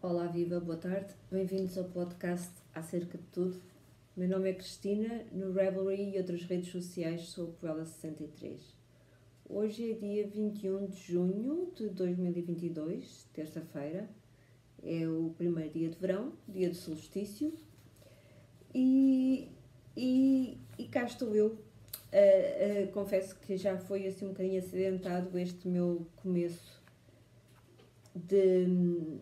Olá, viva, boa tarde. Bem-vindos ao podcast Acerca de Tudo. Meu nome é Cristina, no Revelry e outras redes sociais sou a Poela63. Hoje é dia 21 de junho de 2022, terça-feira. É o primeiro dia de verão, dia do solstício. E cá estou eu. Confesso que já foi assim um bocadinho acidentado este meu começo de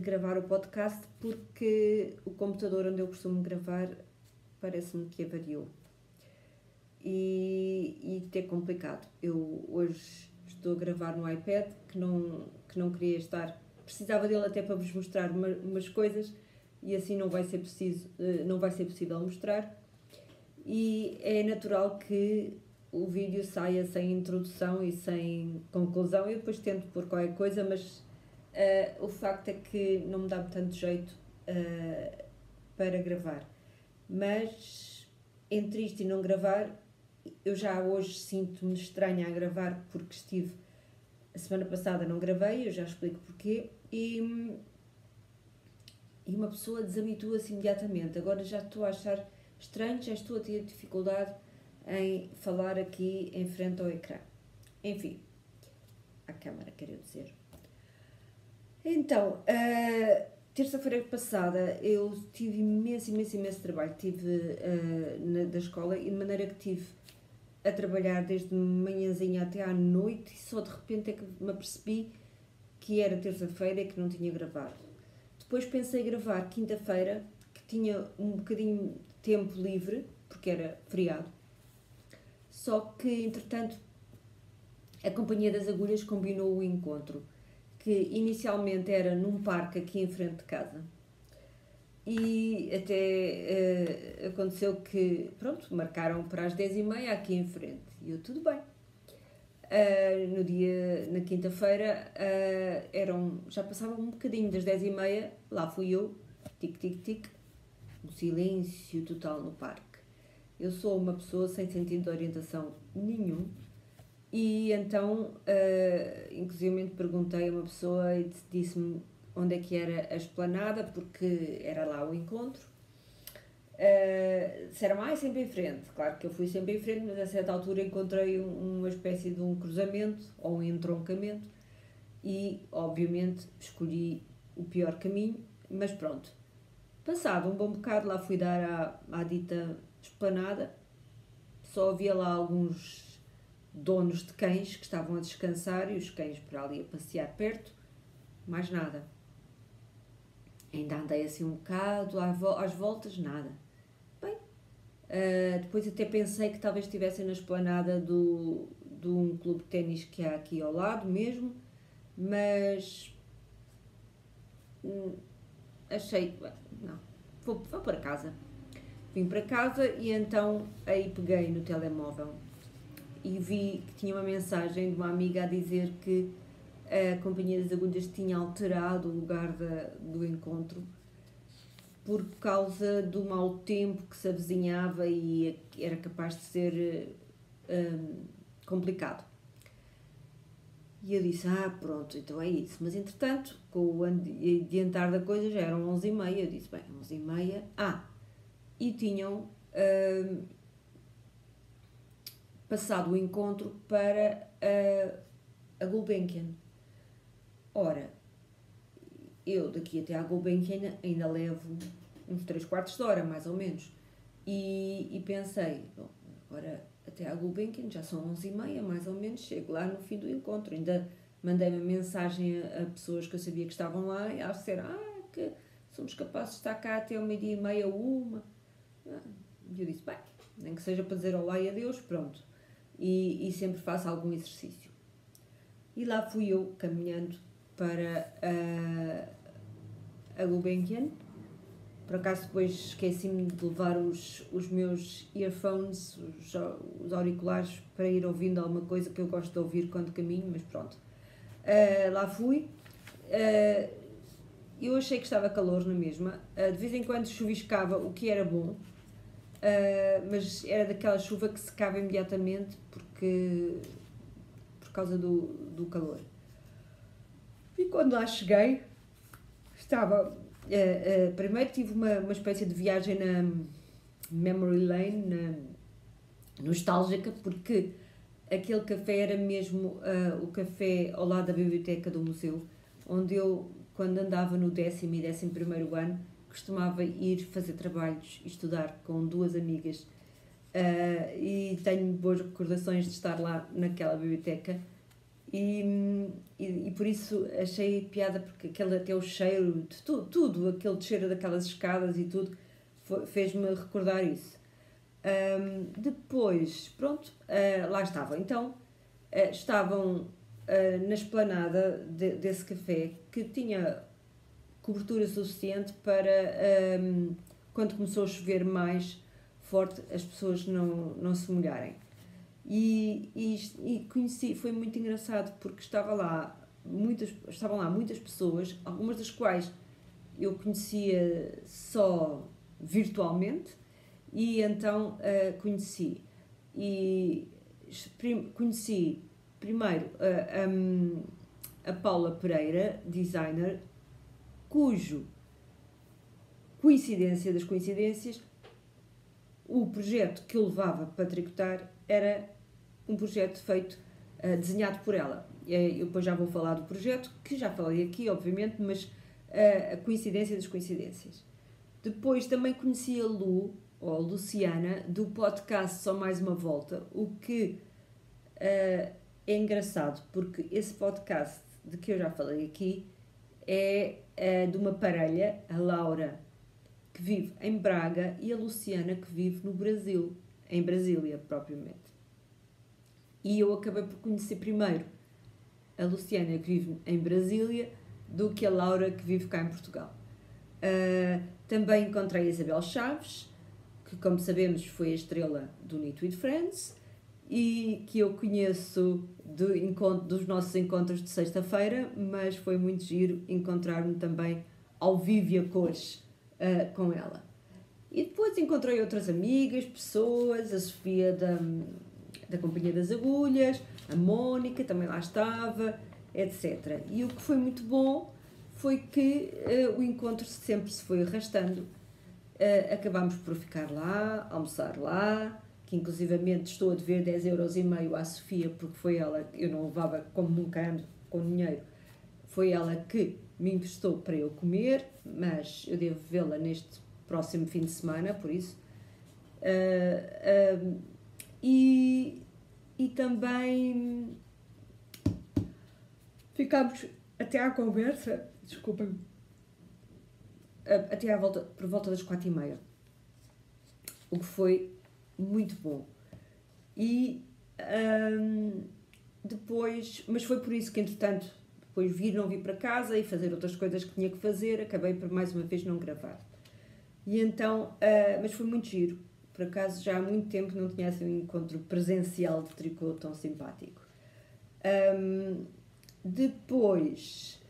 gravar o podcast, porque o computador onde eu costumo gravar parece-me que avariou e é complicado. Eu hoje estou a gravar no iPad que não queria estar, precisava dele até para vos mostrar umas coisas e assim não vai ser possível mostrar, e é natural que o vídeo saia sem introdução e sem conclusão. Eu depois tento pôr qualquer coisa, mas o facto é que não me dá tanto jeito para gravar. Mas entre isto e não gravar, eu já hoje sinto-me estranha a gravar, porque a semana passada não gravei, eu já explico porquê, e uma pessoa desabitua-se imediatamente. Agora já estou a achar estranho, já estou a ter dificuldade em falar aqui em frente ao ecrã. Enfim, à câmara, quero dizer. Então, terça-feira passada eu tive imenso trabalho, da escola, e de maneira que tive a trabalhar desde manhãzinha até à noite, e só de repente é que me apercebi que era terça-feira e que não tinha gravado. Depois pensei em gravar quinta-feira, que tinha um bocadinho de tempo livre, porque era feriado, só que entretanto a Companhia das Agulhas combinou o encontro, que inicialmente era num parque aqui em frente de casa, e até aconteceu que, pronto, marcaram para as 10h30 aqui em frente, e eu, tudo bem. Na quinta-feira, já passava um bocadinho das 10h30, lá fui eu, tic, um silêncio total no parque. Eu sou uma pessoa sem sentido de orientação nenhum, e então, inclusive perguntei a uma pessoa e disse-me onde é que era a esplanada, porque era lá o encontro. Disseram, é sempre em frente. Claro que eu fui sempre em frente, mas a certa altura encontrei uma espécie de um cruzamento ou um entroncamento e, obviamente, escolhi o pior caminho, mas pronto. Passado um bom bocado, lá fui dar à dita esplanada. Só havia lá alguns donos de cães que estavam a descansar e os cães por ali a passear perto, mais nada. Ainda andei assim um bocado, às voltas, nada. Bem, depois até pensei que talvez estivessem na esplanada de um clube de ténis que há aqui ao lado mesmo, mas achei, não, vou para casa. Vim para casa e então aí peguei no telemóvel e vi que tinha uma mensagem de uma amiga a dizer que a Companhia das Agulhas tinha alterado o lugar do encontro por causa do mau tempo que se avizinhava e era capaz de ser complicado. E eu disse, pronto, então é isso. Mas entretanto, com o adiantar da coisa, já eram 11h30, eu disse, bem, 11h30, e tinham passado o encontro para a Gulbenkian. Ora, eu daqui até à Gulbenkian ainda levo uns 3/4 de hora, mais ou menos. E pensei, bom, agora até à Gulbenkian já são 11h30, mais ou menos, chego lá no fim do encontro. Ainda mandei uma mensagem a pessoas que eu sabia que estavam lá e elas disseram, que somos capazes de estar cá até ao 12h30, 1h. E eu disse, bem, nem que seja para dizer olá e adeus, pronto. E sempre faço algum exercício. E lá fui eu, caminhando para a Gulbenkian. Por acaso depois esqueci-me de levar os meus earphones, os auriculares, para ir ouvindo alguma coisa que eu gosto de ouvir quando caminho, mas pronto. Lá fui. Eu achei que estava calor na mesma. De vez em quando chuviscava, o que era bom. Mas era daquela chuva que secava imediatamente por causa do calor. E quando lá cheguei, estava... primeiro tive uma espécie de viagem na Memory Lane, nostálgica, porque aquele café era mesmo o café ao lado da biblioteca do museu, onde eu, quando andava no 10º e 11º ano, costumava ir fazer trabalhos e estudar com duas amigas. E tenho boas recordações de estar lá naquela biblioteca e por isso achei piada, porque até o cheiro de tudo aquele cheiro daquelas escadas e tudo fez-me recordar isso. Depois, pronto, lá estavam. Então, estavam na esplanada desse café, que tinha cobertura suficiente para, quando começou a chover mais forte, as pessoas não se molharem. E conheci, foi muito engraçado, porque estavam lá muitas pessoas, algumas das quais eu conhecia só virtualmente, e então conheci primeiro a Paula Pereira, designer, cujo, coincidência das coincidências, o projeto que eu levava para tricotar era um projeto feito, desenhado por ela. Eu depois já vou falar do projeto, que já falei aqui, obviamente, mas a coincidência das coincidências. Depois também conheci a Luciana, do podcast Só Mais Uma Volta, o que é engraçado, porque esse podcast de que eu já falei aqui é de uma parelha, a Laura, que vive em Braga, e a Luciana, que vive no Brasil, em Brasília, propriamente. E eu acabei por conhecer primeiro a Luciana, que vive em Brasília, do que a Laura, que vive cá em Portugal. Também encontrei a Isabel Chaves, que, como sabemos, foi a estrela do Knit with Friends, e que eu conheço dos nossos encontros de sexta-feira, mas foi muito giro encontrar-me também ao vivo e a cores com ela. E depois encontrei outras amigas, pessoas, a Sofia da Companhia das Agulhas, a Mónica também lá estava, etc. E o que foi muito bom foi que o encontro sempre se foi arrastando. Acabámos por ficar lá, almoçar lá, que inclusivamente estou a dever 10,5 € à Sofia, porque foi ela, eu não levava, como nunca ando com dinheiro, foi ela que me emprestou para eu comer, mas eu devo vê-la neste próximo fim de semana, por isso. E também ficámos até à conversa, desculpem, até por volta das 4h30, o que foi muito bom. E depois, mas foi por isso que, entretanto, depois não vir para casa e fazer outras coisas que tinha que fazer, acabei por mais uma vez não gravar. E então, mas foi muito giro. Por acaso, já há muito tempo não tinha assim um encontro presencial de tricô tão simpático. Depois,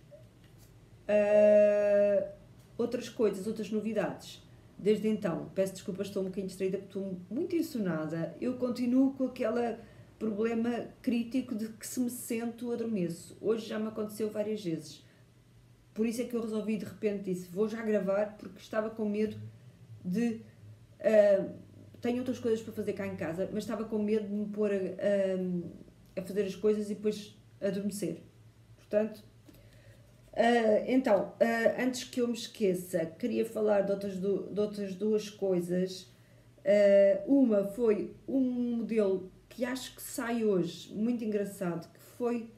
outras coisas, outras novidades. Desde então, peço desculpas, estou um bocadinho distraída porque estou muito ensonada. Eu continuo com aquele problema crítico de que, se me sento, adormeço. Hoje já me aconteceu várias vezes. Por isso é que eu resolvi, de repente, disse, vou já gravar, porque estava com medo de... tenho outras coisas para fazer cá em casa, mas estava com medo de me pôr a fazer as coisas e depois adormecer. Portanto, então, antes que eu me esqueça, queria falar de outras duas coisas. Uma foi um modelo que acho que sai hoje, muito engraçado, que foi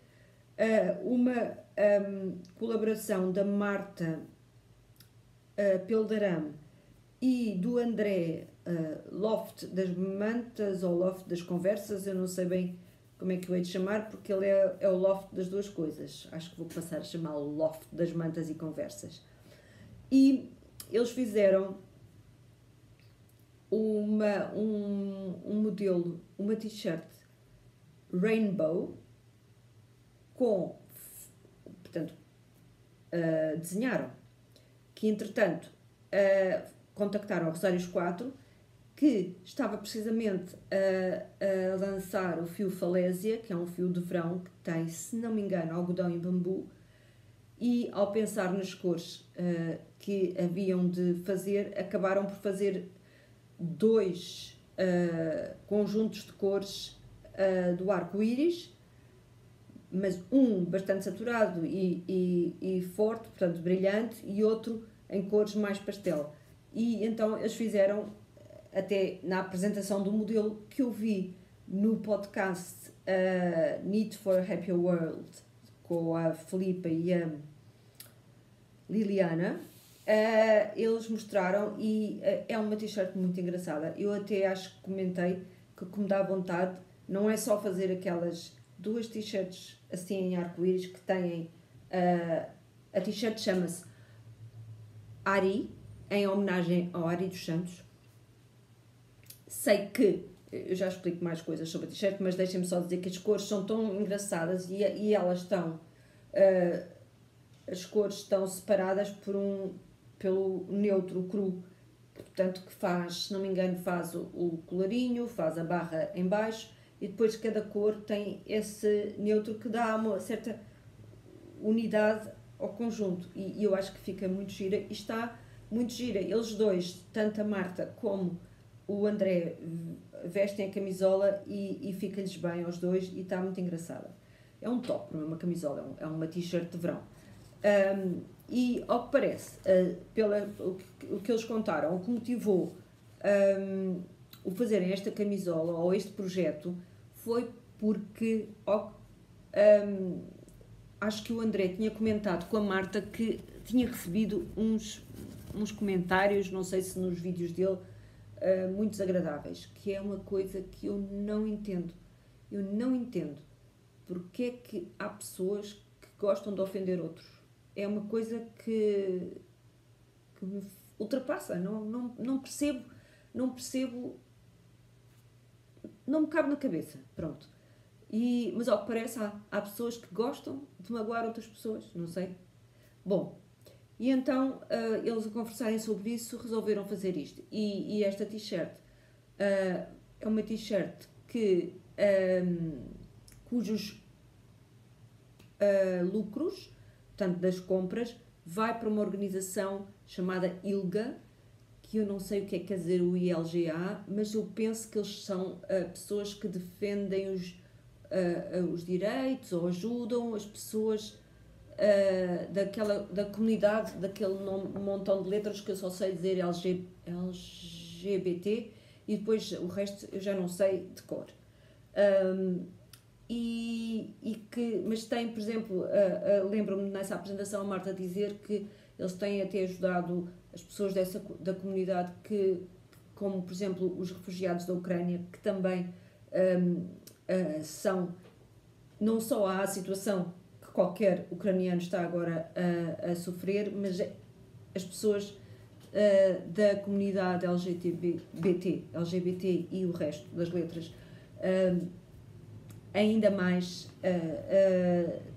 uma colaboração da Marta Peldaram e do André, Loft das Mantas ou Loft das Conversas, eu não sei bem como é que eu hei de chamar, porque ele é o Loft das duas coisas. Acho que vou passar a chamá-lo Loft das Mantas e Conversas. E eles fizeram um modelo, uma t-shirt rainbow, portanto, desenharam, que entretanto contactaram a Rosários 4, que estava precisamente a lançar o fio Falésia, que é um fio de verão que tem, se não me engano, algodão e bambu, e ao pensar nas cores que haviam de fazer, acabaram por fazer 2 conjuntos de cores do arco-íris, mas um bastante saturado e forte, portanto brilhante, e outro em cores mais pastel. E então eles fizeram, até na apresentação do modelo que eu vi no podcast Need for a Happier World, com a Filipa e a Liliana, eles mostraram, e é uma t-shirt muito engraçada. Eu até acho que comentei que o que me dá vontade não é só fazer aquelas 2 t-shirts assim em arco-íris que têm, a t-shirt chama-se Ari, em homenagem ao Ari dos Santos. Sei que eu já explico mais coisas sobre a t-shirt, mas deixem-me só dizer que as cores são tão engraçadas e elas estão, as cores estão separadas pelo neutro cru, portanto que faz, se não me engano, faz o colarinho, faz a barra em baixo, e depois cada cor tem esse neutro que dá uma certa unidade ao conjunto, e eu acho que fica muito gira, e está muito gira. Eles dois, tanto a Marta como o André, vestem a camisola e fica-lhes bem aos dois, e está muito engraçada. É um top, não é uma camisola, é uma t-shirt de verão. E ao que parece, o que eles contaram, o que motivou o fazerem esta camisola ou este projeto foi porque acho que o André tinha comentado com a Marta que tinha recebido uns comentários, não sei se nos vídeos dele, muito desagradáveis, que é uma coisa que eu não entendo. Eu não entendo porque é que há pessoas que gostam de ofender outros. É uma coisa que me ultrapassa, não percebo, não me cabe na cabeça, pronto. Mas ao que parece há pessoas que gostam de magoar outras pessoas, não sei. Bom, e então eles a conversarem sobre isso resolveram fazer isto. E esta t-shirt é uma t-shirt que, cujos lucros, portanto das compras, vai para uma organização chamada ILGA, que eu não sei o que é que quer dizer o ILGA, mas eu penso que eles são pessoas que defendem os direitos ou ajudam as pessoas da comunidade, daquele montão de letras que eu só sei dizer LGBT, e depois o resto eu já não sei de cor. Mas tem, por exemplo, lembro-me nessa apresentação a Marta dizer que eles têm até ajudado as pessoas da comunidade como por exemplo os refugiados da Ucrânia, que também são, não só há a situação que qualquer ucraniano está agora a sofrer, mas as pessoas da comunidade LGBT e o resto das letras ainda mais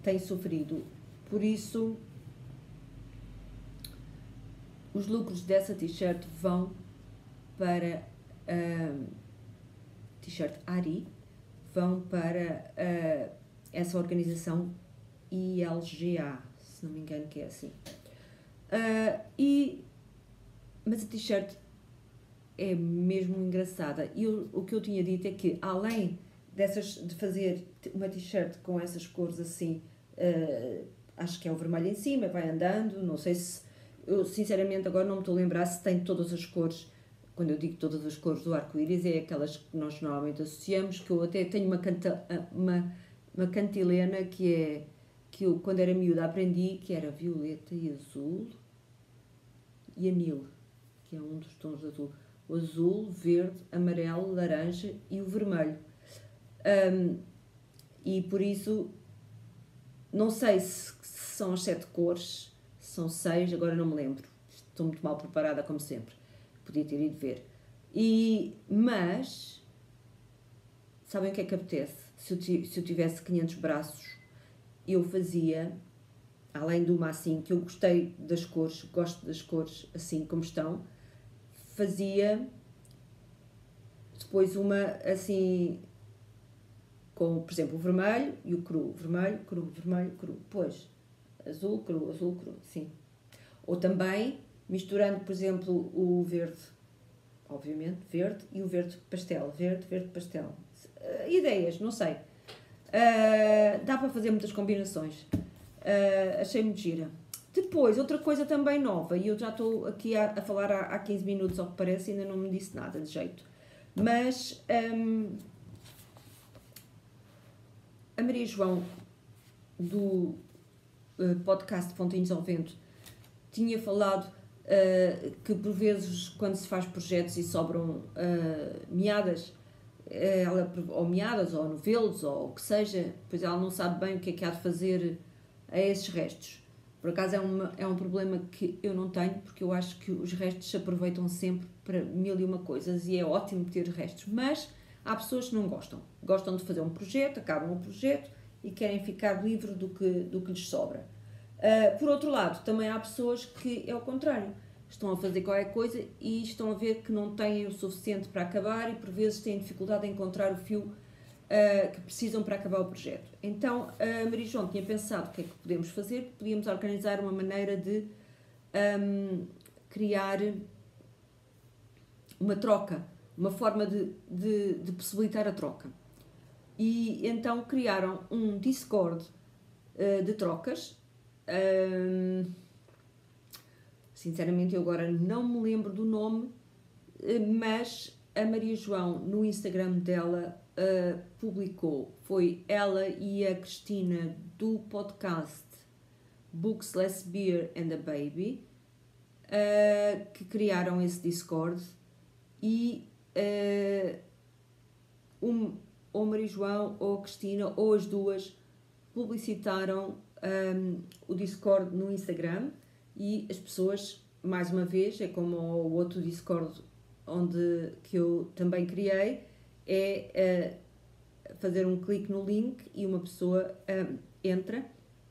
têm sofrido. Por isso, os lucros dessa t-shirt vão para t-shirt Ari, vão para essa organização ILGA, se não me engano que é assim. Mas a t-shirt é mesmo engraçada. E o que eu tinha dito é que, além de fazer uma t-shirt com essas cores assim, acho que é o vermelho em cima, vai andando, não sei se, eu sinceramente agora não me estou a lembrar se tem todas as cores. Quando eu digo todas as cores do arco-íris, é aquelas que nós normalmente associamos, que eu até tenho uma cantilena que eu, quando era miúda, aprendi, que era violeta e azul e anil, que é um dos tons de azul. O azul, verde, amarelo, laranja e o vermelho. E por isso, não sei se são as 7 cores, se são 6, agora não me lembro. Estou muito mal preparada, como sempre. Podia ter ido ver. Mas, sabem o que é que apetece? Se eu tivesse 500 braços, eu fazia, além de uma assim, que eu gostei das cores, gosto das cores assim como estão, fazia depois uma assim, com, por exemplo, o vermelho e o cru. Vermelho, cru, vermelho, cru. Pois, azul cru, sim. Ou também misturando, por exemplo, o verde, obviamente, verde, e o verde pastel. Verde, pastel. Ideias, não sei. Dá para fazer muitas combinações. Achei muito gira. Depois, outra coisa também nova, e eu já estou aqui a falar há 15 minutos, ao que parece, ainda não me disse nada de jeito. Mas a Maria João, do podcast Pontinhos ao Vento, tinha falado que por vezes quando se faz projetos e sobram meadas, ou meadas, ou novelos, ou o que seja, pois ela não sabe bem o que é que há de fazer a esses restos. Por acaso é um problema que eu não tenho, porque eu acho que os restos se aproveitam sempre para mil e uma coisas e é ótimo ter restos, mas há pessoas que não gostam. Gostam de fazer um projeto, acabam o projeto e querem ficar livre do que lhes sobra. Por outro lado, também há pessoas que é o contrário. Estão a fazer qualquer coisa e estão a ver que não têm o suficiente para acabar e por vezes têm dificuldade em encontrar o fio que precisam para acabar o projeto. Então, a Maria João tinha pensado o que é que podemos fazer. Podíamos organizar uma maneira de criar uma troca, uma forma de possibilitar a troca. E então criaram um Discord de trocas. Sinceramente, eu agora não me lembro do nome, mas a Maria João, no Instagram dela, publicou, foi ela e a Cristina do podcast Books, Less Beer and a Baby, que criaram esse Discord e ou a Maria João ou a Cristina ou as duas publicitaram o Discord no Instagram e as pessoas, mais uma vez, é como o outro Discord que eu também criei, é fazer um clique no link e uma pessoa entra,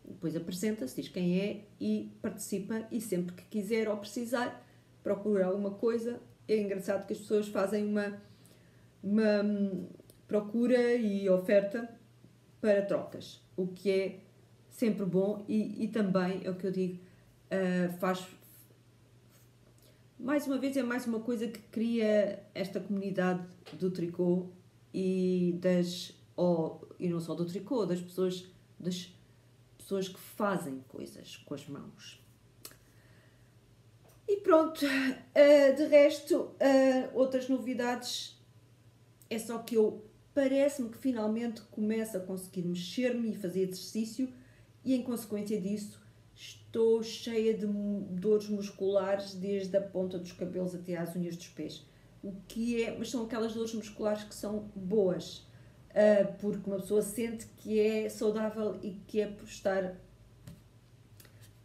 depois apresenta-se, diz quem é e participa, e sempre que quiser ou precisar, procura alguma coisa. É engraçado que as pessoas fazem uma procura e oferta para trocas, o que é sempre bom e também, é o que eu digo, faz... Mais uma vez, é mais uma coisa que cria esta comunidade do tricô e não só do tricô, das pessoas que fazem coisas com as mãos. E pronto, de resto, outras novidades, é só que parece-me que finalmente começo a conseguir mexer-me e fazer exercício e, em consequência disso, estou cheia de dores musculares desde a ponta dos cabelos até às unhas dos pés. Mas são aquelas dores musculares que são boas, porque uma pessoa sente que é saudável e que é por estar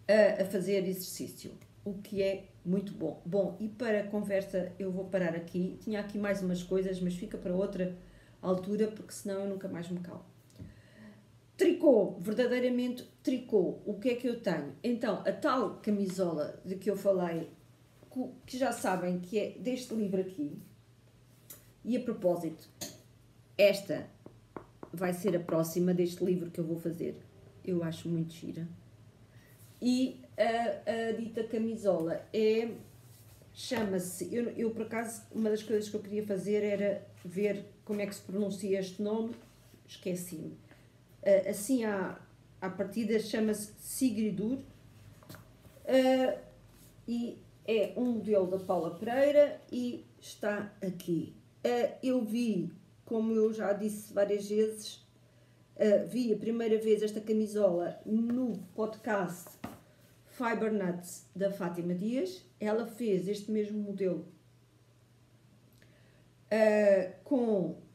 a fazer exercício, o que é muito bom. Bom, e para a conversa eu vou parar aqui. Tinha aqui mais umas coisas, mas fica para outra altura, porque senão eu nunca mais me calo. Tricô, verdadeiramente tricô. O que é que eu tenho? Então, a tal camisola de que eu falei, que já sabem que é deste livro aqui. E a propósito, esta vai ser a próxima deste livro que eu vou fazer. Eu acho muito gira. E a dita camisola chama-se... Eu, por acaso, uma das coisas que eu queria fazer era ver como é que se pronuncia este nome. Esqueci-me. Assim, à partida, chama-se Sigridur, e é um modelo da Paula Pereira e está aqui. Eu vi, como eu já disse várias vezes, vi a primeira vez esta camisola no podcast Fiber Nuts da Fátima Dias. Ela fez este mesmo modelo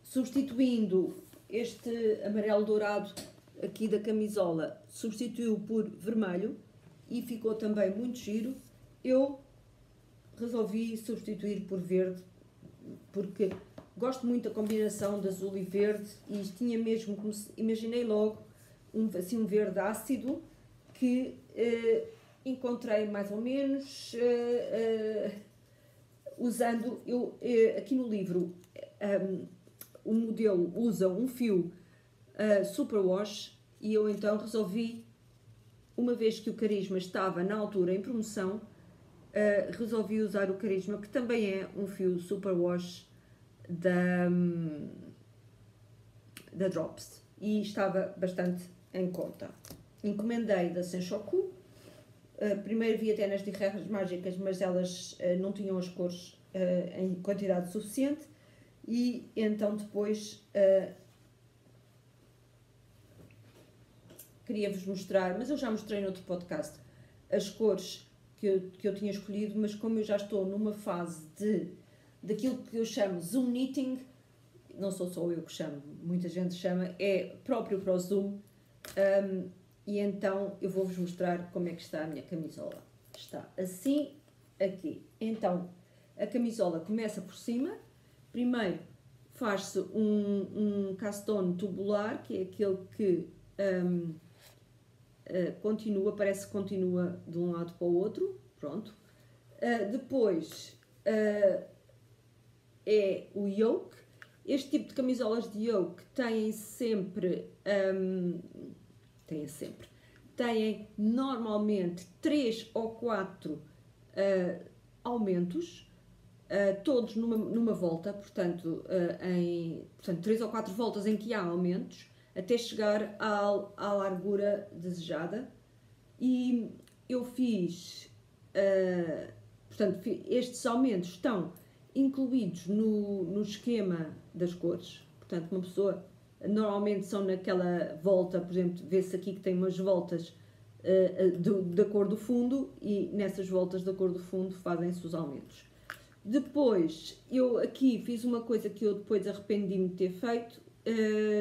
substituindo este amarelo dourado aqui da camisola, substituiu por vermelho e ficou também muito giro. Eu resolvi substituir por verde porque gosto muito da combinação de azul e verde e tinha mesmo, imaginei logo, um verde ácido que encontrei mais ou menos usando, aqui no livro, o modelo usa um fio Superwash e eu então resolvi uma vez que o Carisma estava na altura em promoção, resolvi usar o Carisma, que também é um fio superwash da Drops, e estava bastante em conta. Encomendei da Sensoku. Primeiro vi até nas Tierras Mágicas, mas elas não tinham as cores em quantidade suficiente, e então depois queria-vos mostrar, mas eu já mostrei no outro podcast, as cores que eu tinha escolhido, mas como eu já estou numa fase daquilo que eu chamo Zoom Knitting, não sou só eu que chamo, muita gente chama, é próprio para o Zoom, e então eu vou-vos mostrar como é que está a minha camisola. Está assim aqui. Então, a camisola começa por cima, primeiro faz-se um castone tubular, que é aquele que continua, parece que continua de um lado para o outro, pronto. Depois é o yoke. Este tipo de camisolas de yoke têm normalmente 3 ou 4 aumentos, todos numa volta, portanto 3 ou 4 voltas em que há aumentos, até chegar à largura desejada. E eu fiz, portanto, estes aumentos estão incluídos no esquema das cores. Portanto, uma pessoa, normalmente são naquela volta, por exemplo, vê-se aqui que tem umas voltas da cor do fundo, e nessas voltas da cor do fundo fazem-se os aumentos. Depois, eu aqui fiz uma coisa que eu depois arrependi-me de ter feito,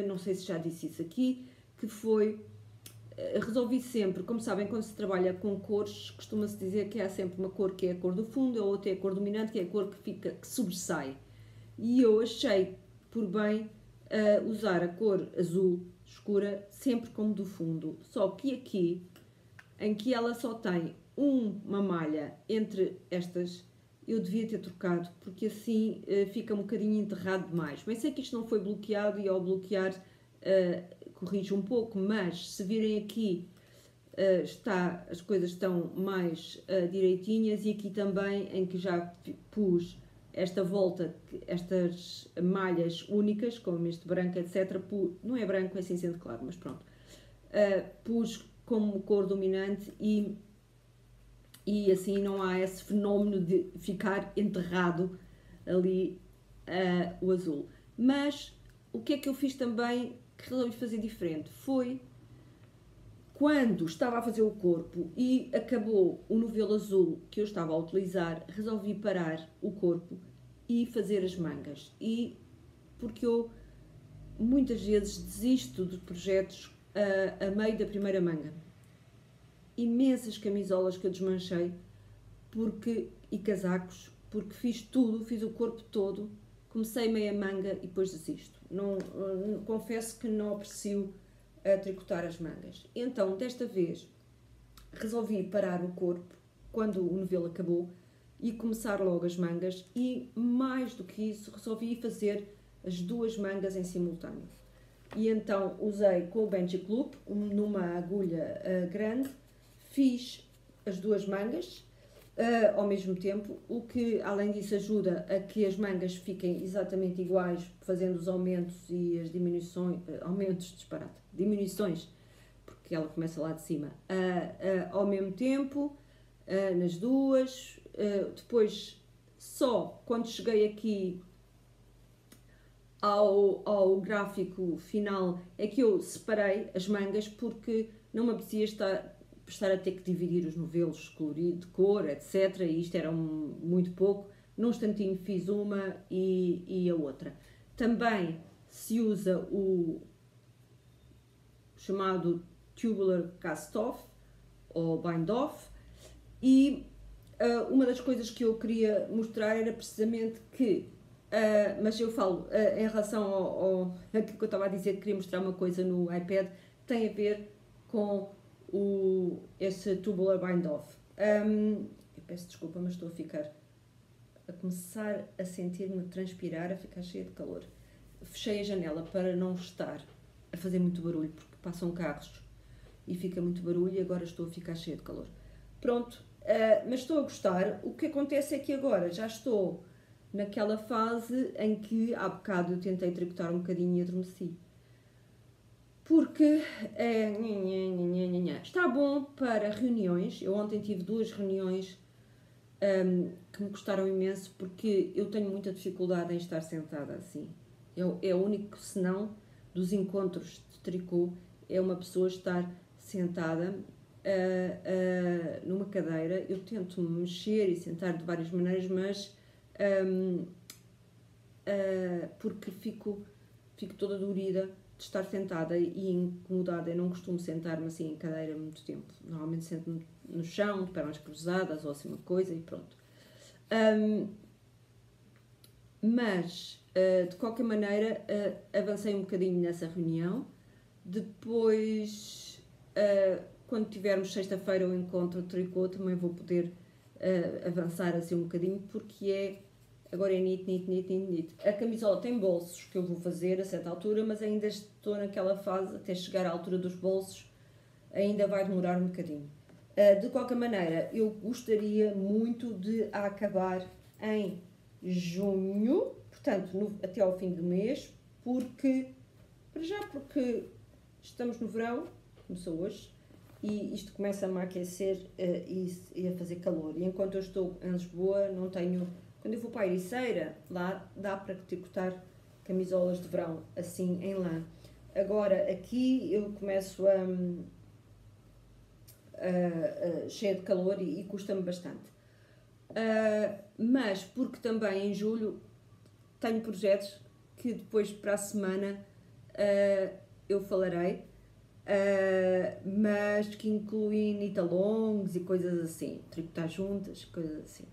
não sei se já disse isso aqui, que foi, resolvi sempre, como sabem, quando se trabalha com cores, costuma-se dizer que há sempre uma cor que é a cor do fundo, a outra é a cor dominante, que é a cor que sobressai. E eu achei por bem usar a cor azul escura sempre como do fundo, só que aqui, em que ela só tem uma malha entre estas, eu devia ter trocado, porque assim fica um bocadinho enterrado demais. Bem, sei que isto não foi bloqueado, e ao bloquear corrige um pouco, mas se virem aqui, as coisas estão mais direitinhas, e aqui também, em que já pus esta volta, estas malhas únicas, como este branco, etc. Não é branco, é cinzento claro, mas pronto. Pus como cor dominante, e assim não há esse fenómeno de ficar enterrado ali o azul. Mas o que é que eu fiz também que resolvi fazer diferente? Foi quando estava a fazer o corpo e acabou o novelo azul que eu estava a utilizar, resolvi parar o corpo e fazer as mangas. E porque eu muitas vezes desisto de projetos a meio da primeira manga. Imensas camisolas que eu desmanchei e casacos, porque fiz tudo, fiz o corpo todo, comecei meia manga e depois desisto. Confesso que não aprecio tricotar as mangas. Então, desta vez, resolvi parar o corpo quando o novelo acabou e começar logo as mangas, e mais do que isso, resolvi fazer as 2 mangas em simultâneo. E então usei com o Benji Loop, numa agulha grande, fiz as 2 mangas ao mesmo tempo, o que além disso ajuda a que as mangas fiquem exatamente iguais, fazendo os aumentos e as diminuições, diminuições, porque ela começa lá de cima, ao mesmo tempo, nas duas. Depois, só quando cheguei aqui ao gráfico final é que eu separei as mangas, porque não me apetecia estar a ter que dividir os novelos colorido, de cor, etc. E isto era muito pouco. Num instantinho fiz uma e a outra. Também se usa o chamado tubular cast-off ou bind-off, e uma das coisas que eu queria mostrar era precisamente que, mas eu falo em relação àquilo que eu estava a dizer, que queria mostrar uma coisa no iPad, tem a ver com esse tubular bind-off. Eu peço desculpa, mas estou a começar a sentir-me transpirar, a ficar cheia de calor. Fechei a janela para não estar a fazer muito barulho, porque passam carros e fica muito barulho e agora estou a ficar cheia de calor. Pronto, mas estou a gostar. O que acontece é que agora já estou naquela fase em que há bocado eu tentei tricotar um bocadinho e adormeci. Porque está bom para reuniões. Eu ontem tive 2 reuniões que me custaram imenso porque eu tenho muita dificuldade em estar sentada assim. É o único senão dos encontros de tricô é uma pessoa estar sentada numa cadeira. Eu tento me mexer e sentar de várias maneiras, mas porque fico toda dorida de estar sentada e incomodada. Eu não costumo sentar-me assim em cadeira muito tempo. Normalmente sento-me no chão, de pernas cruzadas ou assim uma coisa e pronto. Mas, de qualquer maneira, avancei um bocadinho nessa reunião. Depois, quando tivermos sexta-feira o encontro de tricô, também vou poder avançar assim um bocadinho, porque agora é knit. A camisola tem bolsos que eu vou fazer a certa altura, mas ainda estou naquela fase, até chegar à altura dos bolsos, ainda vai demorar um bocadinho. De qualquer maneira, eu gostaria muito de acabar em junho, portanto, até ao fim do mês, porque estamos no verão, começou hoje, e isto começa-me a aquecer e a fazer calor. E enquanto eu estou em Lisboa, não tenho... Quando eu vou para a Ericeira, lá dá para tricotar camisolas de verão, assim, em lã. Agora, aqui eu começo cheia de calor e custa-me bastante. Mas, porque também em julho tenho projetos que depois para a semana eu falarei, mas que incluem nitalongs e coisas assim, tricotar juntas, coisas assim.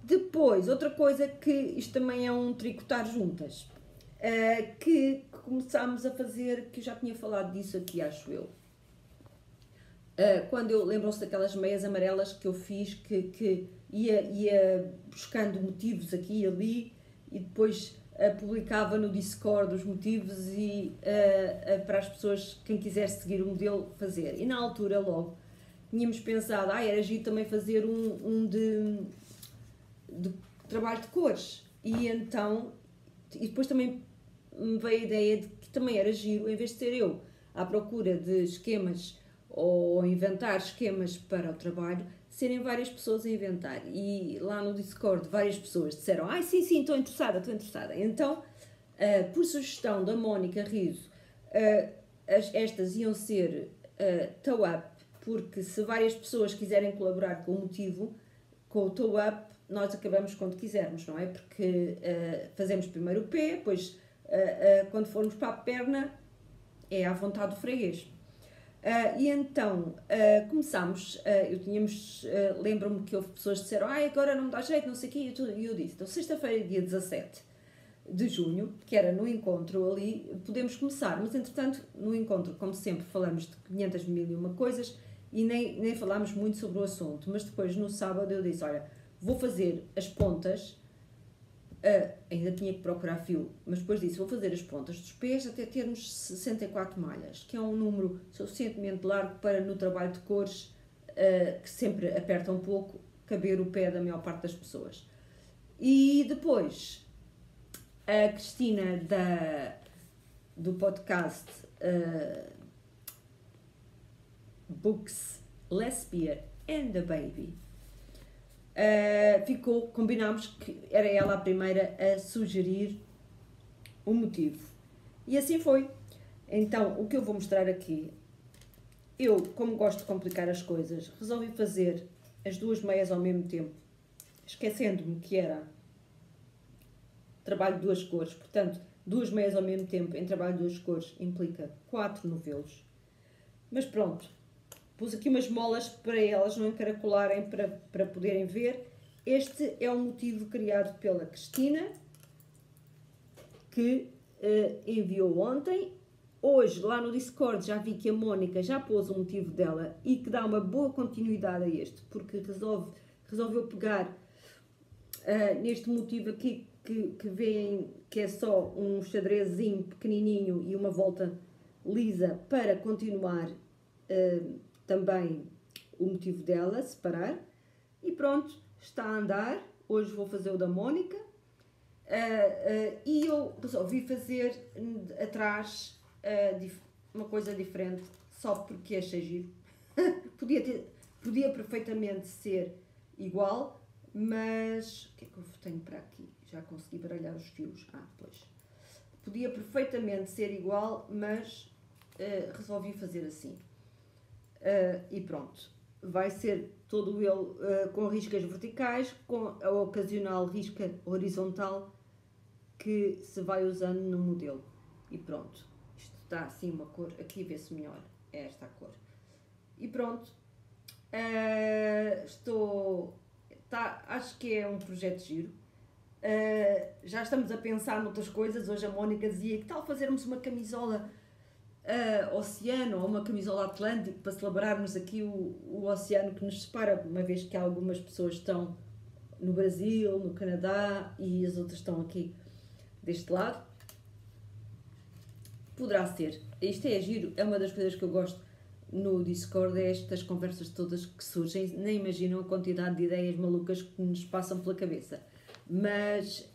Depois, outra coisa que isto também é um tricotar juntas, que começámos a fazer, que eu já tinha falado disso aqui, acho eu. Quando eu lembram-se daquelas meias amarelas que eu fiz, que ia buscando motivos aqui e ali e depois publicava no Discord os motivos e para as pessoas, quem quisesse seguir o modelo, fazer. E na altura, logo, tínhamos pensado, era giro também fazer um de trabalho de cores. E então, e depois também me veio a ideia de que também era giro, em vez de ser eu à procura de esquemas ou inventar esquemas para o trabalho, serem várias pessoas a inventar. E lá no Discord várias pessoas disseram, sim, estou interessada. Então, por sugestão da Mónica Riso, estas iam ser toe-up, porque se várias pessoas quiserem colaborar com o motivo, com o toe-up, nós acabamos quando quisermos, não é? Porque fazemos primeiro o pé, depois quando formos para a perna, é à vontade do freguês. E então começámos, lembro-me que houve pessoas que disseram, agora não me dá jeito, não sei o quê, e eu disse, então sexta-feira, dia 17 de junho, que era no encontro ali, podemos começar, mas entretanto no encontro, como sempre, falamos de 500 mil e uma coisas e nem falámos muito sobre o assunto, mas depois no sábado eu disse, olha, vou fazer as pontas, ainda tinha que procurar fio, mas depois disse, vou fazer as pontas dos pés até termos 64 malhas, que é um número suficientemente largo para no trabalho de cores, que sempre aperta um pouco, caber o pé da maior parte das pessoas. E depois, a Cristina do podcast Books, Lesbia and the Baby, combinámos que era ela a primeira a sugerir o motivo. E assim foi. Então, o que eu vou mostrar aqui, eu, como gosto de complicar as coisas, resolvi fazer as 2 meias ao mesmo tempo, esquecendo-me que era trabalho de 2 cores. Portanto, 2 meias ao mesmo tempo em trabalho de 2 cores implica 4 novelos. Mas pronto, pus aqui umas molas para elas não encaracolarem, para poderem ver. Este é um motivo criado pela Cristina, que enviou ontem. Hoje, lá no Discord, já vi que a Mónica já pôs o motivo dela e que dá uma boa continuidade a este, porque resolveu pegar neste motivo aqui, que veem que é só um xadrezinho pequenininho e uma volta lisa, para continuar também o motivo dela separar. E pronto, está a andar. Hoje vou fazer o da Mónica. E eu resolvi fazer atrás uma coisa diferente, só porque achei giro. Podia perfeitamente ser igual, mas o que é que eu tenho para aqui? Já consegui baralhar os fios. Pois. Podia perfeitamente ser igual, mas resolvi fazer assim. E pronto. Vai ser todo ele com riscas verticais, com a ocasional risca horizontal que se vai usando no modelo. E pronto. Isto está assim uma cor. Aqui vê-se melhor. É esta a cor. E pronto. Acho que é um projeto giro. Já estamos a pensar noutras coisas. Hoje a Mónica dizia que tal fazermos uma camisola oceano ou uma camisola atlântico para celebrarmos aqui o oceano que nos separa, uma vez que algumas pessoas estão no Brasil, no Canadá e as outras estão aqui deste lado. Poderá ser. Isto é giro, é uma das coisas que eu gosto no Discord, é estas conversas todas que surgem, nem imaginam a quantidade de ideias malucas que nos passam pela cabeça, mas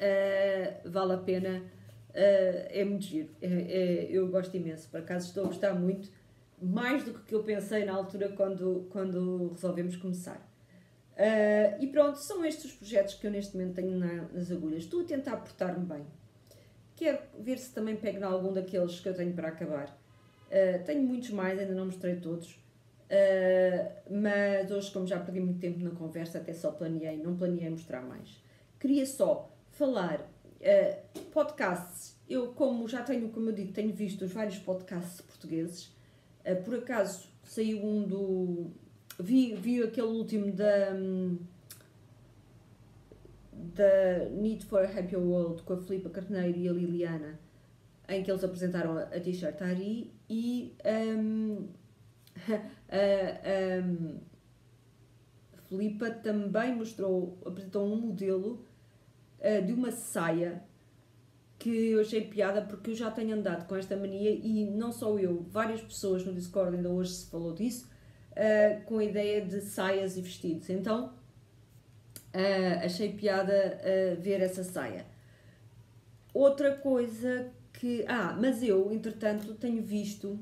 vale a pena. É muito giro, eu gosto imenso, por acaso estou a gostar muito, mais do que eu pensei na altura quando resolvemos começar. E pronto, são estes os projetos que eu neste momento tenho nas agulhas. Estou a tentar portar-me bem, quero ver se também pego em algum daqueles que eu tenho para acabar. Tenho muitos mais, ainda não mostrei todos, mas hoje, como já perdi muito tempo na conversa, até só não planeei mostrar mais. Queria só falar podcasts. Eu, como eu digo, tenho visto os vários podcasts portugueses. Por acaso saiu um do... Vi aquele último da Need for a Happier World com a Filipa Carneiro e a Liliana, em que eles apresentaram a T-shirt Ari e a Filipa também apresentou um modelo de uma saia que eu achei piada, porque eu já tenho andado com esta mania, e não só eu, várias pessoas no Discord, ainda hoje se falou disso, com a ideia de saias e vestidos. Então achei piada ver essa saia. Outra coisa que... mas eu, entretanto, tenho visto...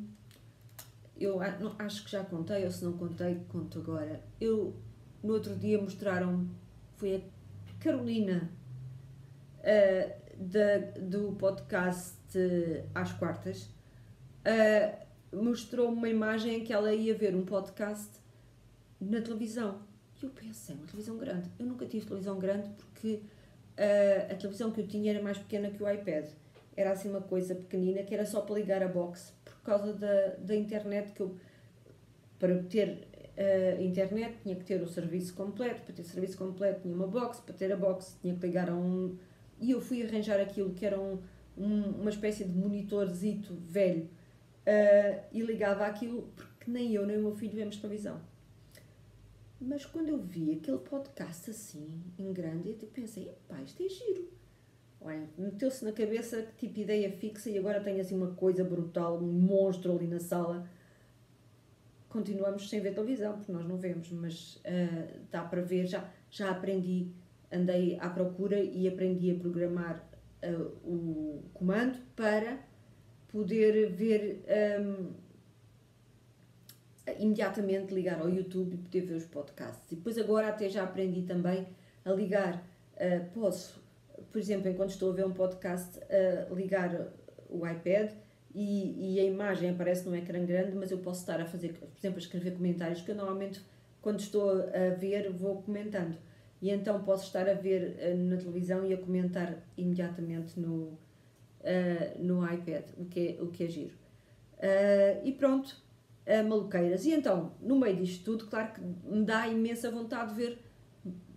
Eu acho que já contei, ou se não contei, conto agora. No outro dia mostraram-me... Foi a Carolina... do podcast às quartas, mostrou-me uma imagem em que ela ia ver um podcast na televisão. E eu pensei, uma televisão grande. Eu nunca tive televisão grande porque a televisão que eu tinha era mais pequena que o iPad. Era assim uma coisa pequenina que era só para ligar a box, por causa da internet, que eu, para ter internet, tinha que ter o serviço completo. Para ter serviço completo tinha uma box, para ter a box tinha que ligar a um... E eu fui arranjar aquilo que era uma espécie de monitorzito velho, e ligava aquilo, porque nem eu nem o meu filho vemos televisão. Mas quando eu vi aquele podcast assim, em grande, eu pensei, isto é giro. Olha, meteu-se na cabeça, tipo ideia fixa, e agora tenho assim uma coisa brutal, um monstro ali na sala. Continuamos sem ver televisão, porque nós não vemos, mas dá para ver, já aprendi. Andei à procura e aprendi a programar o comando para poder ver, imediatamente ligar ao YouTube e poder ver os podcasts. E depois agora até já aprendi também a ligar, posso, por exemplo, enquanto estou a ver um podcast, ligar o iPad e a imagem aparece num ecrã grande, mas eu posso estar a fazer, por exemplo, a escrever comentários, que eu normalmente, quando estou a ver, vou comentando. E então posso estar a ver na televisão e a comentar imediatamente no iPad, o que é giro. E pronto, maluqueiras. E então, no meio disto tudo, claro que me dá imensa vontade de ver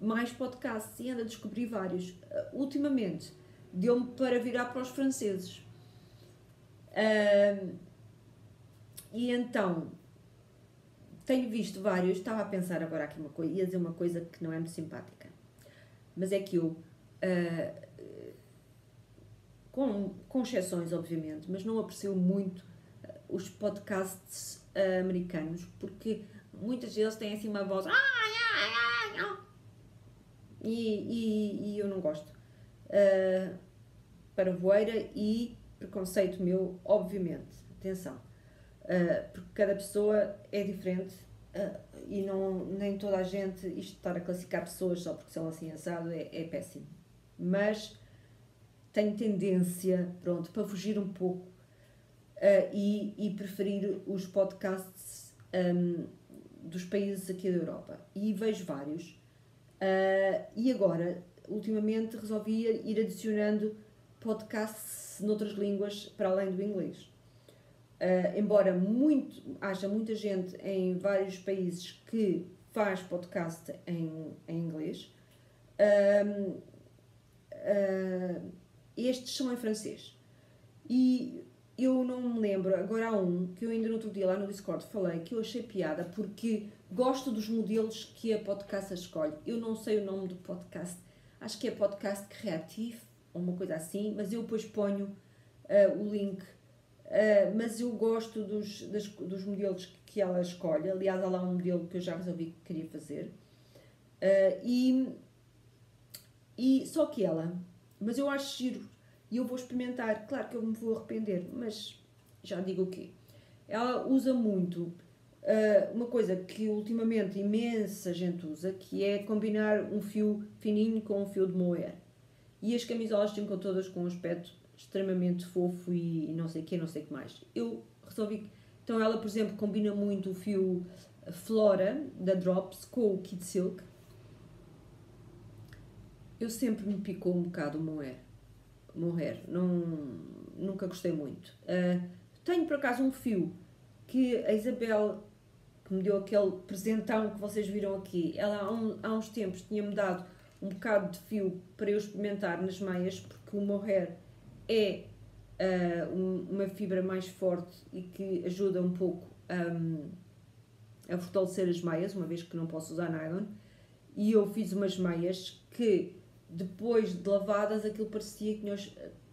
mais podcasts, e ando a descobrir vários. Ultimamente, deu-me para virar para os franceses. E então... tenho visto vários, estava a pensar agora aqui ia dizer uma coisa que não é muito simpática, mas é que eu, com exceções obviamente, mas não aprecio muito os podcasts americanos, porque muitas vezes têm assim uma voz e eu não gosto. Parvoeira e preconceito meu, obviamente, atenção, porque cada pessoa é diferente e nem toda a gente, isto de estar a classificar pessoas só porque são assim assado é péssimo, mas tenho tendência, pronto, para fugir um pouco e preferir os podcasts dos países aqui da Europa, e vejo vários, e agora, ultimamente, resolvi ir adicionando podcasts noutras línguas para além do inglês. Embora haja muita gente em vários países que faz podcast em inglês, estes são em francês. E eu não me lembro, agora há um que eu ainda no outro dia lá no Discord falei, que eu achei piada porque gosto dos modelos que a podcast escolhe. Eu não sei o nome do podcast, acho que é podcast criativo ou uma coisa assim, mas eu depois ponho o link. Mas eu gosto dos modelos que ela escolhe. Aliás, há lá um modelo que eu já resolvi que queria fazer. E só que mas eu acho giro e eu vou experimentar. Claro que eu me vou arrepender, mas já digo o quê? Ela usa muito uma coisa que ultimamente imensa gente usa, que é combinar um fio fininho com um fio de moer. E as camisolas ficam todas com um aspecto extremamente fofo e não sei o que, não sei o que mais. Eu resolvi... Então ela, por exemplo, combina muito o fio Flora, da Drops, com o Kid Silk. Eu sempre me picou um bocado o mohair. Nunca gostei muito. Tenho, por acaso, um fio que a Isabel, que me deu aquele presentão que vocês viram aqui, ela há uns tempos tinha-me dado um bocado de fio para eu experimentar nas meias, porque o mohair é uma fibra mais forte e que ajuda um pouco a fortalecer as meias, uma vez que não posso usar nylon. E eu fiz umas meias que, depois de lavadas, aquilo parecia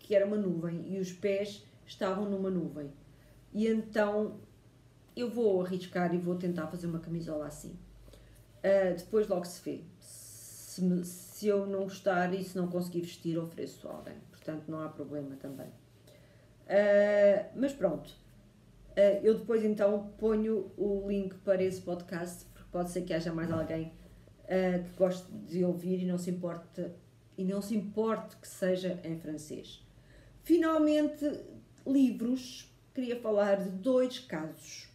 que era uma nuvem e os pés estavam numa nuvem. E então eu vou arriscar e vou tentar fazer uma camisola assim. Depois logo se vê. Se eu não gostar e se não conseguir vestir, ofereço a alguém. Portanto, não há problema também. Mas pronto. Eu depois então ponho o link para esse podcast, porque pode ser que haja mais alguém que goste de ouvir e não se importe que seja em francês. Finalmente, livros. Queria falar de dois casos.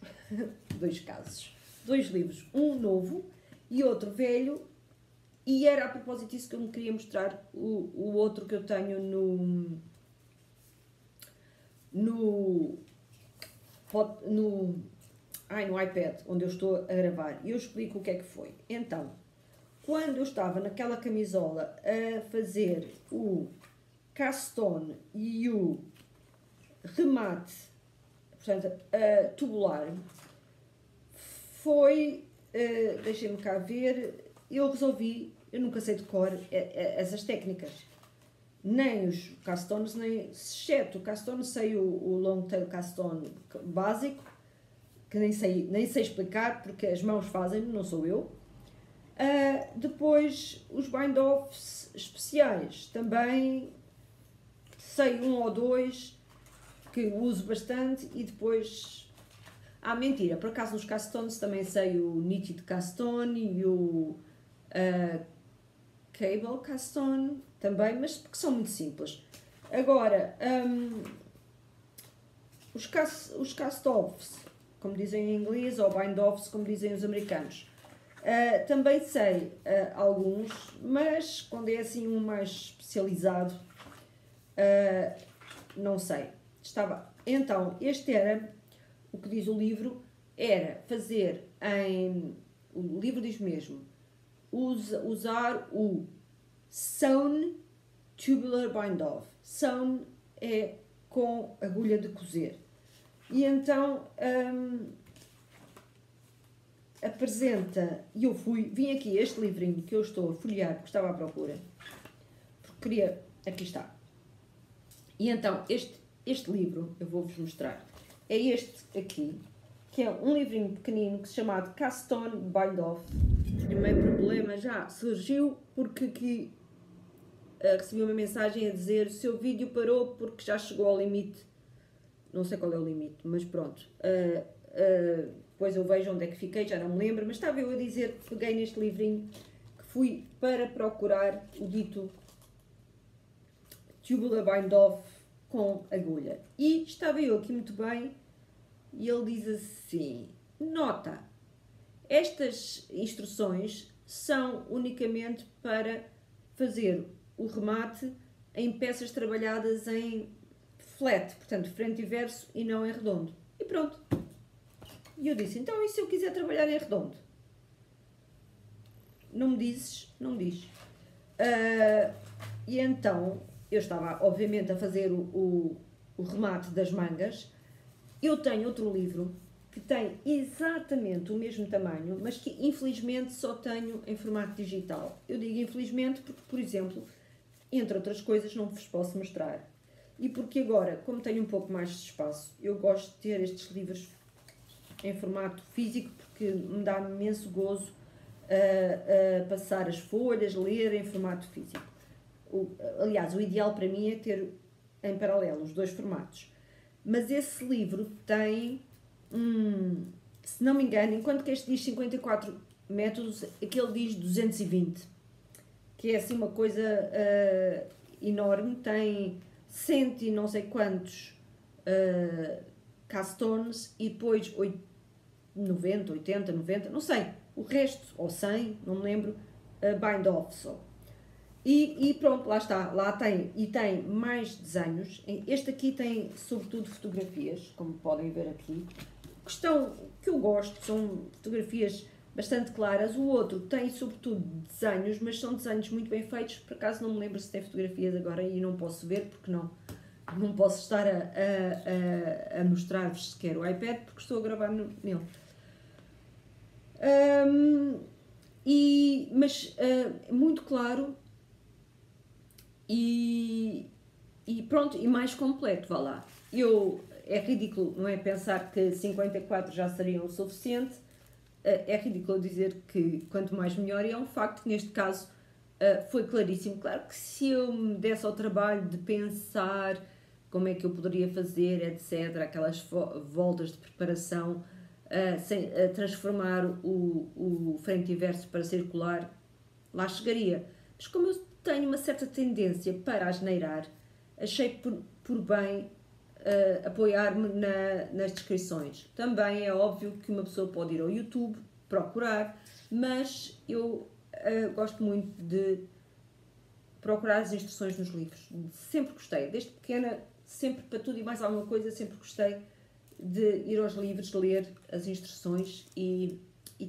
Dois livros. Um novo e outro velho. E era a propósito disso que eu me queria mostrar o outro que eu tenho no iPad, onde eu estou a gravar. E eu explico o que é que foi. Então, quando eu estava naquela camisola a fazer o castone e o remate, portanto, tubular, deixem-me cá ver, eu resolvi, eu nunca sei de cor essas técnicas, nem os castones, exceto o castone, sei o long tail castone básico, que nem sei explicar, porque as mãos fazem, não sou eu. Depois, os bind-offs especiais, também sei um ou dois, que uso bastante, e depois... mentira, por acaso nos castones também sei o nítido castone e o cable castone também, mas porque são muito simples. Agora, os cast-offs, como dizem em inglês, ou bind-offs, como dizem os americanos, também sei alguns, mas quando é assim um mais especializado, não sei. Então, este era, o que diz o livro, era fazer o livro diz mesmo, usar o sewn tubular bind-off. Sewn é com agulha de cozer. E então apresenta, e vim aqui este livrinho que eu estou a folhear porque estava à procura, porque queria, aqui está. E então este livro, eu vou-vos mostrar, é este aqui, que é um livrinho pequenino que se chama Cast On Bind Off. O primeiro problema já surgiu porque aqui recebi uma mensagem a dizer: o seu vídeo parou porque já chegou ao limite. Não sei qual é o limite, mas pronto. Depois eu vejo onde é que fiquei, já não me lembro, mas estava eu a dizer que peguei neste livrinho, que fui para procurar o dito Tubular Bind Off com agulha. E estava eu aqui muito bem, e ele diz assim: nota, estas instruções são unicamente para fazer o remate em peças trabalhadas em flat, portanto frente e verso, e não em redondo. E pronto. E eu disse: então, e se eu quiser trabalhar em redondo? Não me dizes? Não me diz. E então, eu estava obviamente a fazer o remate das mangas. Eu tenho outro livro que tem exatamente o mesmo tamanho, mas que infelizmente só tenho em formato digital. Eu digo infelizmente porque, por exemplo, entre outras coisas, não vos posso mostrar. E porque agora, como tenho um pouco mais de espaço, eu gosto de ter estes livros em formato físico, porque me dá imenso gozo passar as folhas, ler em formato físico. Aliás, o ideal para mim é ter em paralelo os dois formatos. Mas esse livro tem, se não me engano, enquanto que este diz 54 métodos, aquele diz 220, que é assim uma coisa enorme, tem 100 e não sei quantos castones e depois 90, 80, 90, não sei, o resto, ou 100, não me lembro, bind off só. E pronto, lá está, lá tem, e tem mais desenhos. Este aqui tem sobretudo fotografias, como podem ver aqui, que eu gosto, são fotografias bastante claras. O outro tem sobretudo desenhos, mas são desenhos muito bem feitos. Por acaso não me lembro se tem fotografias agora e não posso ver, porque não posso estar a mostrar-vos sequer o iPad, porque estou a gravar nele. Mas muito claro e pronto, e mais completo, vá lá. É ridículo, não é, pensar que 54 já seriam o suficiente. É ridículo dizer que quanto mais melhor, e é um facto que neste caso foi claríssimo. Claro que se eu me desse ao trabalho de pensar como é que eu poderia fazer, etc., aquelas voltas de preparação, transformar o frente e verso para circular, lá chegaria. Mas como eu tenho uma certa tendência para asneirar, achei por bem apoiar-me nas descrições. Também é óbvio que uma pessoa pode ir ao YouTube, procurar, mas eu gosto muito de procurar as instruções nos livros. Sempre gostei, desde pequena, sempre para tudo e mais alguma coisa, sempre gostei de ir aos livros, ler as instruções e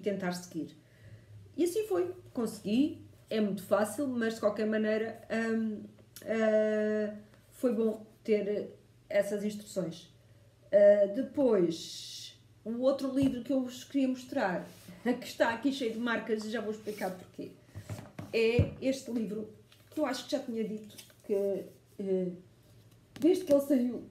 tentar seguir. E assim foi, consegui, é muito fácil, mas de qualquer maneira foi bom ter essas instruções. Depois, o outro livro que eu vos queria mostrar, que está aqui cheio de marcas, e já vou explicar porquê, é este livro, que eu acho que já tinha dito que desde que ele saiu,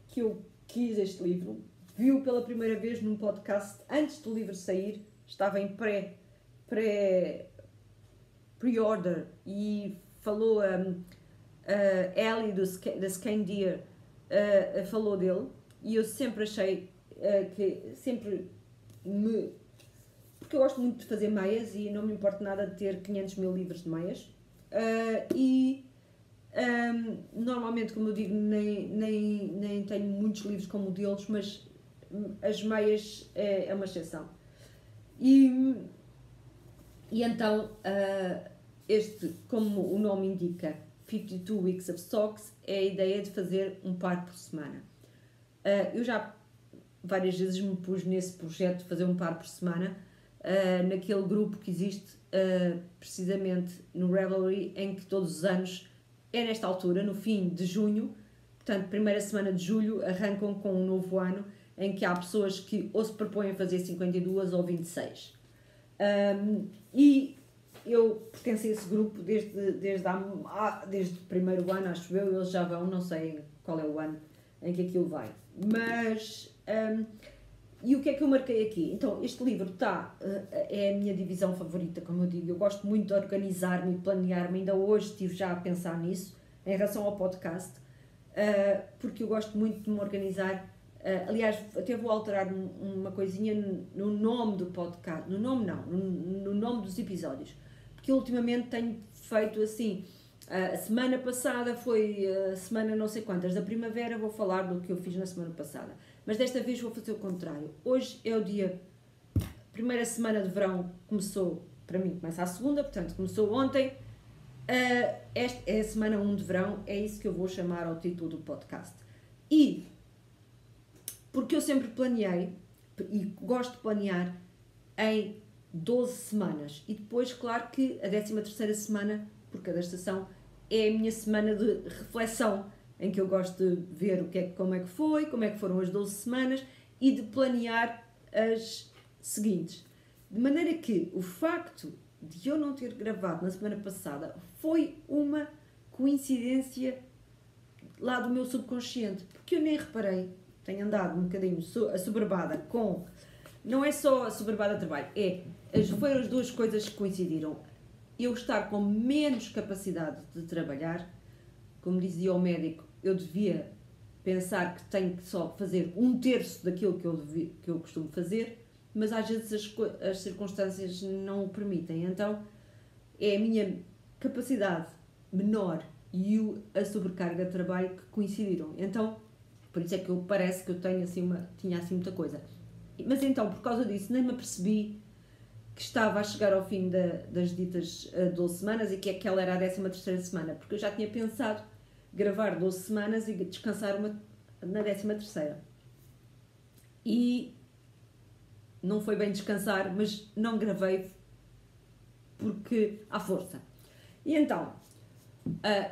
que eu quis este livro, viu pela primeira vez num podcast, antes do livro sair, estava em pre-order, e falou Ellie da Scan Deer falou dele, e eu sempre achei porque eu gosto muito de fazer meias e não me importa nada de ter 500 mil livros de meias, normalmente, como eu digo, nem tenho muitos livros como modelos, mas as meias é uma exceção. E então, como o nome indica, 52 Weeks of Socks, é a ideia de fazer um par por semana. Eu já várias vezes me pus nesse projeto de fazer um par por semana, naquele grupo que existe precisamente no Ravelry, em que todos os anos, é nesta altura, no fim de junho, portanto, primeira semana de julho, arrancam com um novo ano, em que há pessoas que ou se propõem a fazer 52 ou 26. E eu pertenço a esse grupo desde o primeiro ano, acho eu, eles já vão, não sei qual é o ano em que aquilo vai. Mas E o que é que eu marquei aqui? Então, este livro é a minha divisão favorita, como eu digo. Eu gosto muito de organizar-me e planear-me. Ainda hoje estive já a pensar nisso, em relação ao podcast, porque eu gosto muito de me organizar. Aliás, até vou alterar uma coisinha no nome do podcast. No nome não, no nome dos episódios. Porque eu ultimamente tenho feito assim. A semana passada foi a semana não sei quantas da primavera, vou falar do que eu fiz na semana passada. Mas desta vez vou fazer o contrário. Hoje é o dia, primeira semana de verão começou, para mim começa a segunda, portanto começou ontem. Esta é a semana 1 de verão, é isso que eu vou chamar ao título do podcast. E, porque eu sempre planeei, e gosto de planear, em 12 semanas. E depois, claro que a 13ª semana, por cada estação, é a minha semana de reflexão, em que eu gosto de ver como é que foi, como é que foram as 12 semanas e de planear as seguintes. De maneira que o facto de eu não ter gravado na semana passada foi uma coincidência lá do meu subconsciente, porque eu nem reparei, tenho andado um bocadinho assoberbada com... Não é só assoberbada de trabalho, foram as duas coisas que coincidiram. Eu estar com menos capacidade de trabalhar, como dizia o médico, eu devia pensar que tenho que só fazer 1/3 daquilo que eu costumo fazer, mas às vezes as circunstâncias não o permitem. Então é a minha capacidade menor e a sobrecarga de trabalho que coincidiram. Então, por isso é que parece que eu tinha assim muita coisa. Mas então, por causa disso, nem me apercebi que estava a chegar ao fim das ditas 12 semanas e que aquela era a 13ª semana, porque eu já tinha pensado gravar 12 semanas e descansar na 13ª. E não foi bem descansar, mas não gravei porque à força. E então,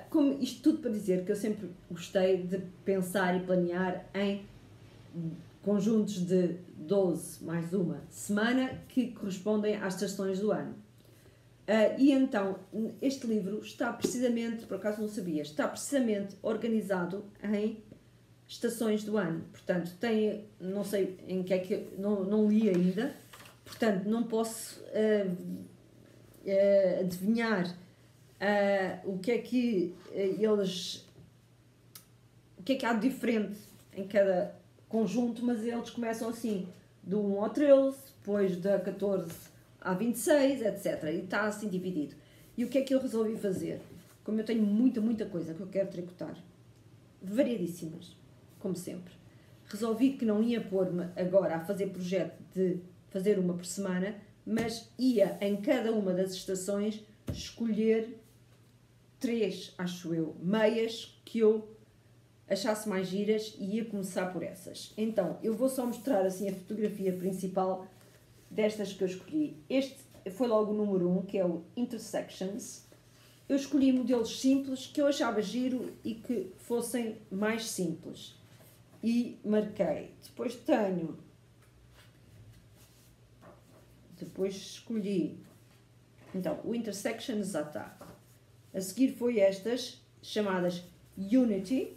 como isto tudo para dizer que eu sempre gostei de pensar e planear em conjuntos de 12 mais uma semana que correspondem às estações do ano. E então, este livro está precisamente, por acaso não sabia, está precisamente organizado em estações do ano. Portanto, não sei em que é que, não li ainda, portanto, não posso adivinhar o que é que há de diferente em cada conjunto, mas eles começam assim, do 1 ao 13, depois da 14 à 26, etc. E está assim dividido. E o que é que eu resolvi fazer? Como eu tenho muita coisa que eu quero tricotar, variadíssimas, como sempre, resolvi que não ia pôr-me agora a fazer projeto de fazer uma por semana, mas ia em cada uma das estações escolher 3, acho eu, meias que eu achasse mais giras e ia começar por essas. Então, eu vou só mostrar assim a fotografia principal destas que eu escolhi. Este foi logo o número 1, que é o Intersections. Eu escolhi modelos simples que eu achava giro e que fossem mais simples. E marquei. Depois escolhi. Então, o Intersections já está. A seguir foi estas, chamadas Unity,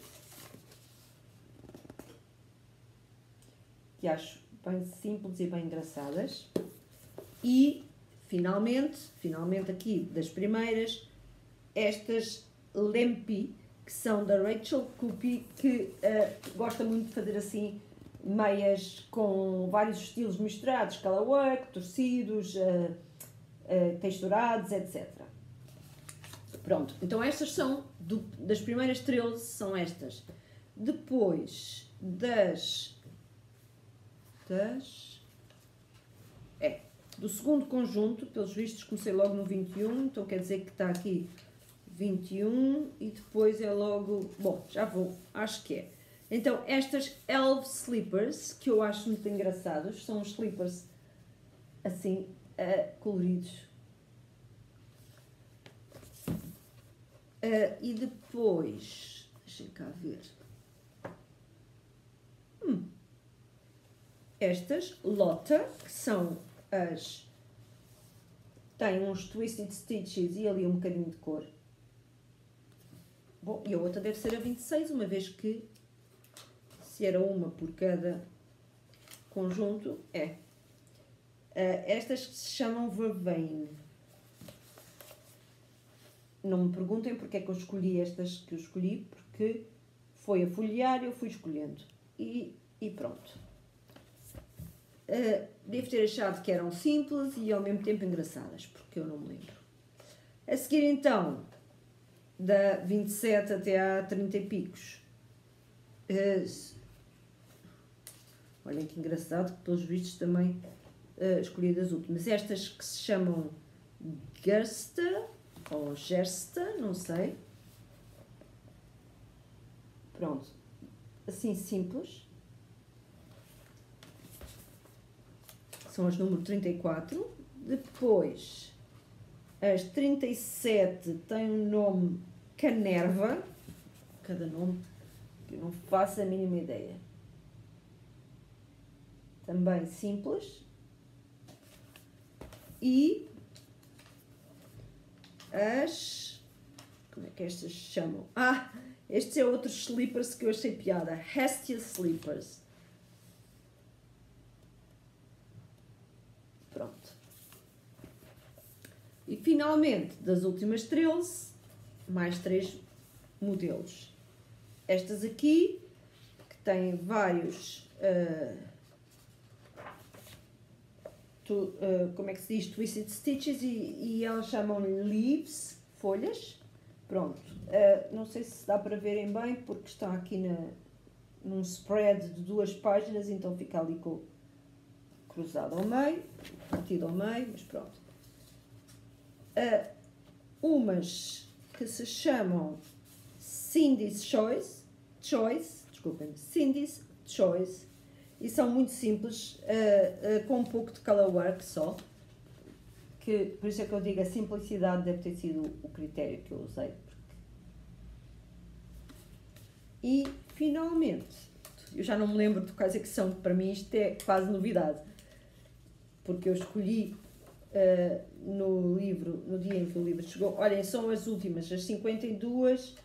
que acho bem simples e bem engraçadas. E, finalmente aqui das primeiras, estas Lempi, que são da Rachel Coopy, que gosta muito de fazer assim meias com vários estilos misturados, colorwork, torcidos, texturados, etc. Pronto, então estas são das primeiras 13, são estas. Depois do segundo conjunto, pelos vistos comecei logo no 21, então quer dizer que está aqui 21 e depois é logo... Bom, já vou, acho que é. Então, estas Elf Slippers, que eu acho muito engraçados, são os slippers assim, coloridos. E depois, deixem cá ver. Estas Lotta, que são têm uns twisted stitches e ali um bocadinho de cor. Bom, e a outra deve ser a 26, uma vez que se era uma por cada conjunto é estas que se chamam Vervain. Não me perguntem porque é que eu escolhi estas que eu escolhi, porque foi a folhear e eu fui escolhendo. E pronto. Devo ter achado que eram simples e ao mesmo tempo engraçadas, porque eu não me lembro. A seguir então, da 27 até à 30 e picos. Olhem que engraçado, que pelos vistos também escolhi das últimas. Estas que se chamam Gersta ou Gersta, não sei. Pronto, assim simples. São as número 34. Depois, as 37 têm um nome Canerva. Cada nome que eu não faço a mínima ideia. Também simples. E as... como é que estas se chamam? Estes é outros slippers que eu achei piada. Hestia Slippers. Pronto. E finalmente, das últimas 13, mais 3 modelos. Estas aqui, que têm vários... como é que se diz? Twisted Stitches e elas chamam-lhe leaves, folhas. Pronto. Não sei se dá para verem bem, porque está aqui num spread de 2 páginas, então fica ali cruzado ao meio, partido ao meio, mas pronto. Umas que se chamam Cindy's Choice, Cindy's Choice, e são muito simples, com um pouco de colorwork só, por isso é que eu digo, a simplicidade deve ter sido o critério que eu usei. E, finalmente, eu já não me lembro de quais é que são, para mim isto é quase novidade, porque eu escolhi no dia em que o livro chegou. Olhem, são as últimas, as 52,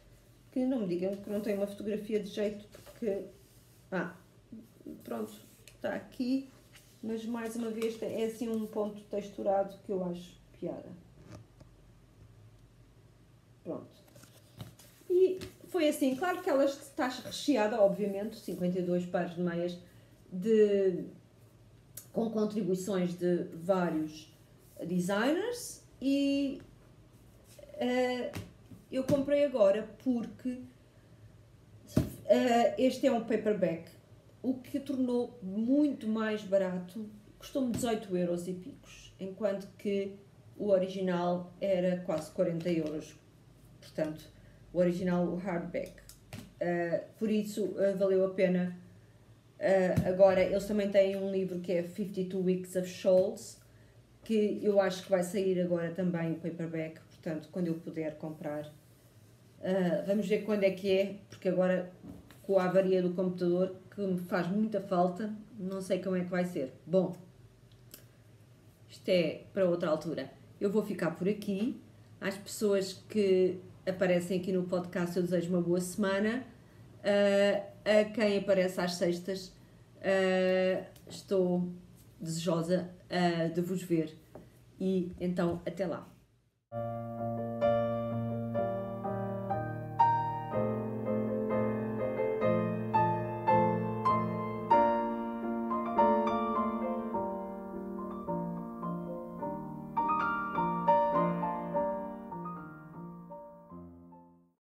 que não me digam que não tem uma fotografia de jeito, porque... pronto, está aqui, mas mais uma vez é assim um ponto texturado que eu acho piada. Pronto. E foi assim, claro que ela está recheada, obviamente, 52 pares de meias, com contribuições de vários designers, e eu comprei agora porque este é um paperback, o que tornou muito mais barato, custou-me 18 euros e picos, enquanto que o original era quase 40 euros, portanto, o original, o hardback. Por isso, valeu a pena. Agora, eles também têm um livro que é 52 Weeks of Shawls, que eu acho que vai sair agora também o paperback, portanto, quando eu puder comprar. Vamos ver quando é que é, porque agora, com a avaria do computador, que me faz muita falta, não sei como é que vai ser. Bom, isto é para outra altura. Eu vou ficar por aqui. Às pessoas que aparecem aqui no podcast, eu desejo uma boa semana. A quem aparece às sextas, estou desejosa de vos ver. E então, até lá.